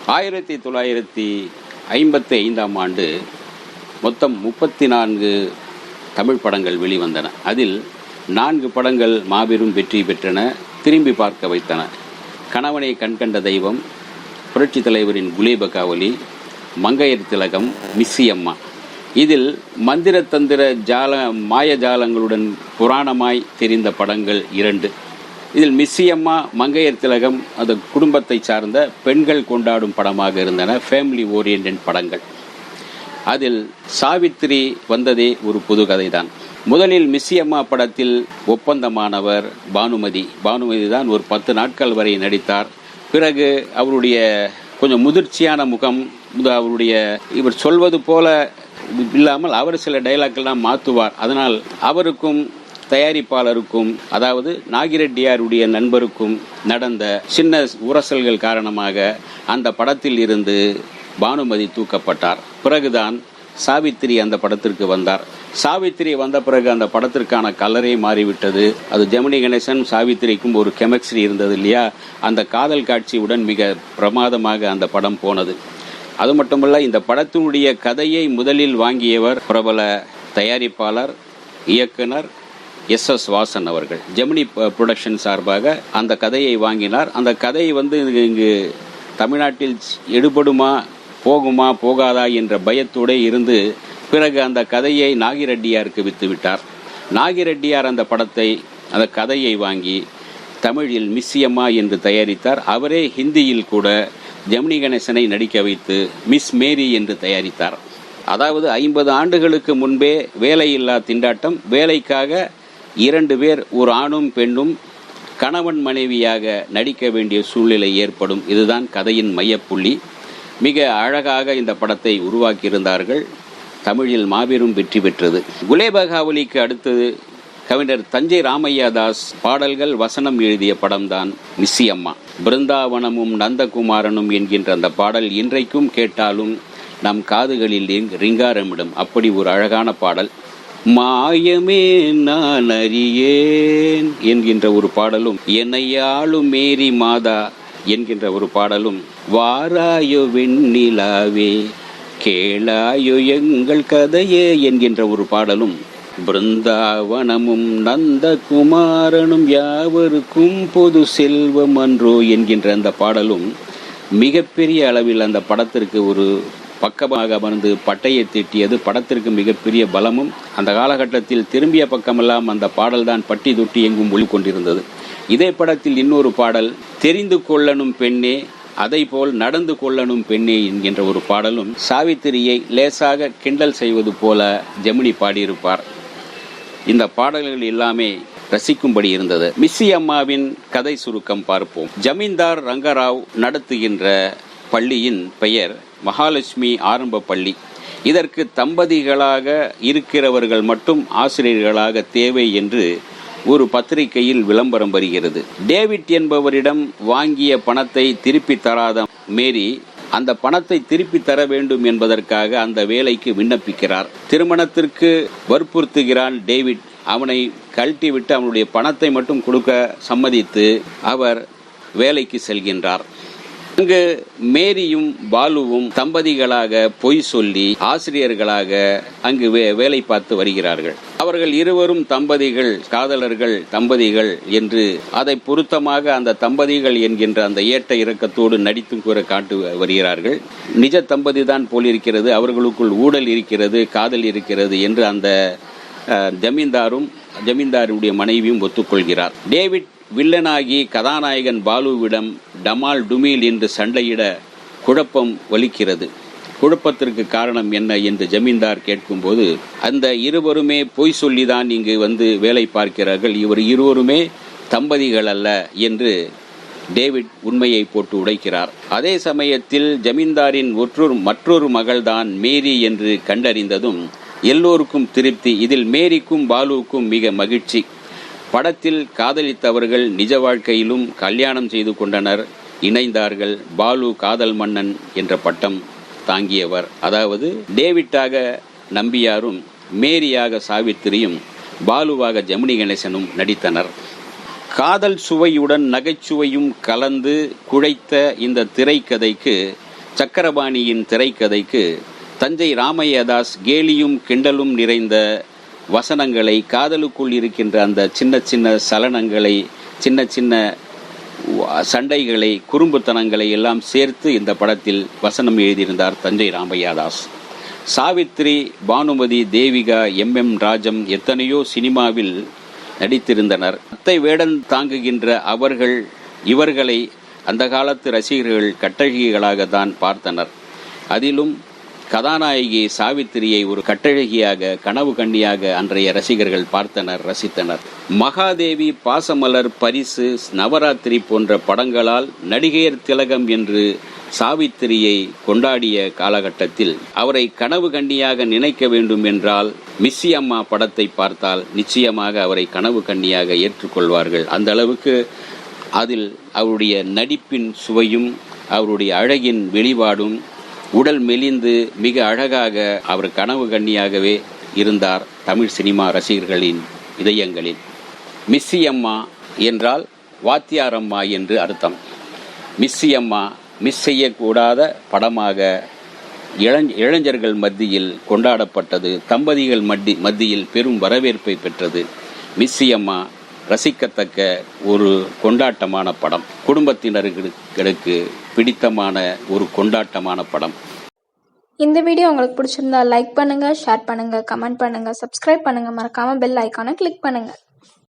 1955 ஆண்டு மொத்தம் 34 தமிழ் படங்கள் வெளிவந்தன. அதில் 4 படங்கள் மாபெரும் வெற்றி பெற்றன, திரும்பி பார்க்க வைத்தன. கணவனை கண்கண்ட தெய்வம், புரட்சி தலைவரின் குலேப காவலி, மங்கையர் திலகம், மிஸ்ஸியம்மா. இதில் மந்திர தந்திர மாயஜாலங்களுடன் புராணமாய் தெரிந்த படங்கள் 2. இதில் மிஸ்ஸியம்மா, மங்கையர் திலகம் அது குடும்பத்தை சார்ந்த பெண்கள் கொண்டாடும் படமாக இருந்தன, ஃபேமிலி ஓரியன்ட் படங்கள். அதில் சாவித்திரி வந்ததே ஒரு புது கதைதான். முதலில் மிஸ்ஸியம்மா படத்தில் ஒப்பந்தமானவர் பானுமதி தான் ஒரு 10 நாட்கள் வரை நடித்தார். பிறகு அவருடைய கொஞ்சம் முதிர்ச்சியான முகம், அவருடைய இவர் சொல்வது போல இல்லாமல் அவர் சில டைலாக்லாம் மாற்றுவார். அதனால் அவருக்கும் தயாரிப்பாளருக்கும், அதாவது நாகிரெட்டியாருடைய நண்பருக்கும் நடந்த சின்ன உரசல்கள் காரணமாக அந்த படத்தில் இருந்து பானுமதி தூக்கப்பட்டார். பிறகுதான் சாவித்திரி அந்த படத்திற்கு வந்தார். சாவித்திரி வந்த பிறகு அந்த படத்திற்கான கலரே மாறிவிட்டது. அது ஜெமினி கணேசன் சாவித்திரிக்கும் ஒரு கெமிஸ்ட்ரி இருந்தது இல்லையா, அந்த காதல் காட்சியுடன் மிக பிரமாதமாக அந்த படம் போனது. அது மட்டுமல்ல, இந்த படத்தினுடைய கதையை முதலில் வாங்கியவர் பிரபல தயாரிப்பாளர், இயக்குனர் SS வாசன் அவர்கள். ஜெமினி புரொடக்ஷன் சார்பாக அந்த கதையை வாங்கினார். அந்த கதை இங்கு தமிழ்நாட்டில் எடுபடுமா, போகுமா, போகாதா என்ற பயத்தோடு இருந்து பிறகு அந்த கதையை நாகிரெட்டியாருக்கு விற்றுவிட்டார். நாகிரெட்டியார் அந்த கதையை வாங்கி தமிழில் மிஸ்ஸியம்மா என்று தயாரித்தார். அவரே ஹிந்தியில் கூட ஜெமினி கணேசனை நடிக்க வைத்து மிஸ் மேரி என்று தயாரித்தார். அதாவது 50 ஆண்டுகளுக்கு முன்பே வேலையில்லா திண்டாட்டம், வேலைக்காக 2 பேர், ஒரு ஆணும் பெண்ணும் கணவன் மனைவியாக நடிக்க வேண்டிய சூழ்நிலை ஏற்படும். இதுதான் கதையின் மையப்புள்ளி. மிக அழகாக இந்த படத்தை உருவாக்கியிருந்தார்கள். தமிழில் மாபெரும் வெற்றி பெற்றது. குலேப காவலிக்கு அடுத்தது கவிஞர் தஞ்சை ராமையா தாஸ் பாடல்கள் வசனம் எழுதிய படம்தான் மிஸ்ஸியம்மா. பிருந்தாவனமும் நந்தகுமாரனும் என்கின்ற அந்த பாடல் இன்றைக்கும் கேட்டாலும் நம் காதுகளில் ரிங்காரமிடும். அப்படி ஒரு அழகான பாடல். மாயமே நான் அறியேன் என்கின்ற ஒரு பாடலும், என்னையாளும் மேரி மாதா என்கின்ற ஒரு பாடலும், வாராயோ வெண்ணிலாவே கேளாயோ எங்கள் கதையே என்கின்ற ஒரு பாடலும், பிருந்தாவனமும் நந்தகுமாரனும் யாவருக்கும் பொது செல்வம் அன்றோ என்கின்ற அந்த பாடலும் மிகப்பெரிய அளவில் அந்த படத்திற்கு ஒரு பக்கமாக அமர்ந்து பட்டையை தீட்டியது. படத்திற்கு மிகப்பெரிய பலமும், அந்த காலகட்டத்தில் திரும்பிய பக்கமெல்லாம் அந்த பாடல்தான் பட்டி தொட்டி எங்கும் ஒளிக்கொண்டிருந்தது. இதே படத்தில் இன்னொரு பாடல், தெரிந்து கொள்ளணும் பெண்ணே அதை போல் நடந்து கொள்ளணும் பெண்ணே என்கின்ற ஒரு பாடலும் சாவித்திரியை லேசாக கிண்டல் செய்வது போல ஜெமினி பாடியிருப்பார். இந்த பாடல்கள் எல்லாமே ரசிக்கும்படி இருந்தது. மிஸ்ஸியம்மாவின் கதை சுருக்கம் பார்ப்போம். ஜமீன்தார் ரங்கராவ் நடத்துகின்ற பள்ளியின் பெயர் மகாலட்சுமி ஆரம்ப பள்ளி. இதற்கு தம்பதிகளாக இருக்கிறவர்கள் மட்டும் ஆசிரியர்களாக தேவை என்று ஒரு பத்திரிகையில் விளம்பரம் வருகிறது. டேவிட் என்பவரிடம் வாங்கிய பணத்தை திருப்பி தராத மேரி அந்த பணத்தை திருப்பி தர வேண்டும் என்பதற்காக அந்த வேலைக்கு விண்ணப்பிக்கிறார். திருமணத்திற்கு வற்புறுத்துகிறான் டேவிட். அவனை கழட்டிவிட்டு அவனுடைய பணத்தை மட்டும் கொடுக்க சம்மதித்து அவர் வேலைக்கு செல்கின்றார். அங்கு மேரியும் பாலுவும் தம்பதிகளாக பொய் சொல்லி ஆசிரியர்களாக அங்கு வேலை பார்த்து வருகிறார்கள். அவர்கள் இருவரும் தம்பதிகள், காதலர்கள், தம்பதிகள் என்று அதை பொருத்தமாக அந்த தம்பதிகள் என்கின்ற அந்த ஏற்ற இறக்கத்தோடு நடித்தும் கூற காட்டு வருகிறார்கள். நிஜ தம்பதி தான் போலிருக்கிறது, அவர்களுக்குள் ஊழல் இருக்கிறது, காதல் இருக்கிறது என்று அந்த ஜமீன்தாருடைய மனைவியும் ஒத்துக்கொள்கிறார். டேவிட் வில்லனாகி கதாநாயகன் பாலுவிடம் டமால் டுமீல் என்று சண்டையிட குழப்பம் வலிக்கிறது. குழப்பத்திற்கு காரணம் என்ன என்று ஜமீன்தார் கேட்கும்போது, அந்த இருவருமே பொய் சொல்லிதான் இங்கு வந்து வேலை பார்க்கிறார்கள், இவர் இருவருமே தம்பதிகள் அல்ல என்று டேவிட் உண்மையை போட்டு உடைக்கிறார். அதே சமயத்தில் ஜமீன்தாரின் மற்றொரு மகள்தான் மேரி என்று கண்டறிந்ததும் எல்லோருக்கும் திருப்தி. இதில் மேரிக்கும் பாலுவுக்கும் மிக மகிழ்ச்சி. படத்தில் காதலித்தவர்கள் நிஜ வாழ்க்கையிலும் கல்யாணம் செய்து கொண்டனர், இணைந்தார்கள். பாலு காதல் மன்னன் என்ற பட்டம் தாங்கியவர். அதாவது டேவிட்டாக நம்பியாரும், மேரியாக சாவித்திரியும், பாலுவாக ஜெமினி கணேசனும் நடித்தனர். காதல் சுவையுடன் நகைச்சுவையும் கலந்து குழைத்த இந்த திரைக்கதைக்கு சக்கரபாணியின் திரைக்கதைக்கு தஞ்சை ராமையாதாஸ் கேலியும் கிண்டலும் நிறைந்த வசனங்களை, காதலுக்குள் இருக்கின்ற அந்த சின்ன சின்ன சலனங்களை, சின்ன சின்ன சண்டைகளை, குறும்புத்தனங்களை எல்லாம் சேர்த்து இந்த படத்தில் வசனம் எழுதியிருந்தார் தஞ்சை ராமையாதாஸ். சாவித்ரி, பானுமதி, தேவிகா, எம் ராஜம் எத்தனையோ சினிமாவில் நடித்திருந்தனர். அத்தை வேடம் தாங்குகின்ற அவர்கள் இவர்களை அந்த காலத்து ரசிகர்கள் கட்டழகிகளாக தான் பார்த்தனர். அதிலும் கதாநாயகி சாவித்திரியை ஒரு கட்டழகியாக, கனவு கண்ணியாக அன்றைய ரசிகர்கள் பார்த்தனர், ரசித்தனர். மகாதேவி, பாசமலர், பரிசு, நவராத்திரி போன்ற படங்களால் நடிகையர் திலகம் என்று சாவித்திரியை கொண்டாடிய காலகட்டத்தில் அவரை கனவு கண்ணியாக நினைக்க வேண்டும் என்றால் மிஸ்ஸி அம்மா படத்தை பார்த்தால் நிச்சயமாக அவரை கனவு கண்ணியாக ஏற்றுக்கொள்வார்கள். அந்த அளவுக்கு அதில் அவருடைய நடிப்பின் சுவையும் அவருடைய அழகின் வெளிப்பாடும், உடல் மெலிந்து மிக அழகாக அவர் கனவு கண்ணியாகவே இருந்தார் தமிழ் சினிமா ரசிகர்களின் இதயங்களில். மிஸ்ஸி அம்மா என்றால் வாத்தியாரம்மா என்று அர்த்தம். மிஸ்ஸி அம்மா மிஸ் செய்யக்கூடாத படமாக இளைஞர்கள் மத்தியில் கொண்டாடப்பட்டது, தம்பதிகள் மத்தியில் பெரும் வரவேற்பை பெற்றது. மிஸ்ஸி அம்மா ரசிக்கத்தக்க ஒரு கொண்டாட்டமான படம், குடும்பத்தினர்களுக்கு பிடித்தமான ஒரு கொண்டாட்டமான படம். இந்த வீடியோ உங்களுக்கு பிடிச்சிருந்தா லைக் பண்ணுங்க, ஷேர் பண்ணுங்க, கமெண்ட் பண்ணுங்க, சப்ஸ்கிரைப் பண்ணுங்க, மறக்காம பெல் ஐகானை கிளிக் பண்ணுங்க.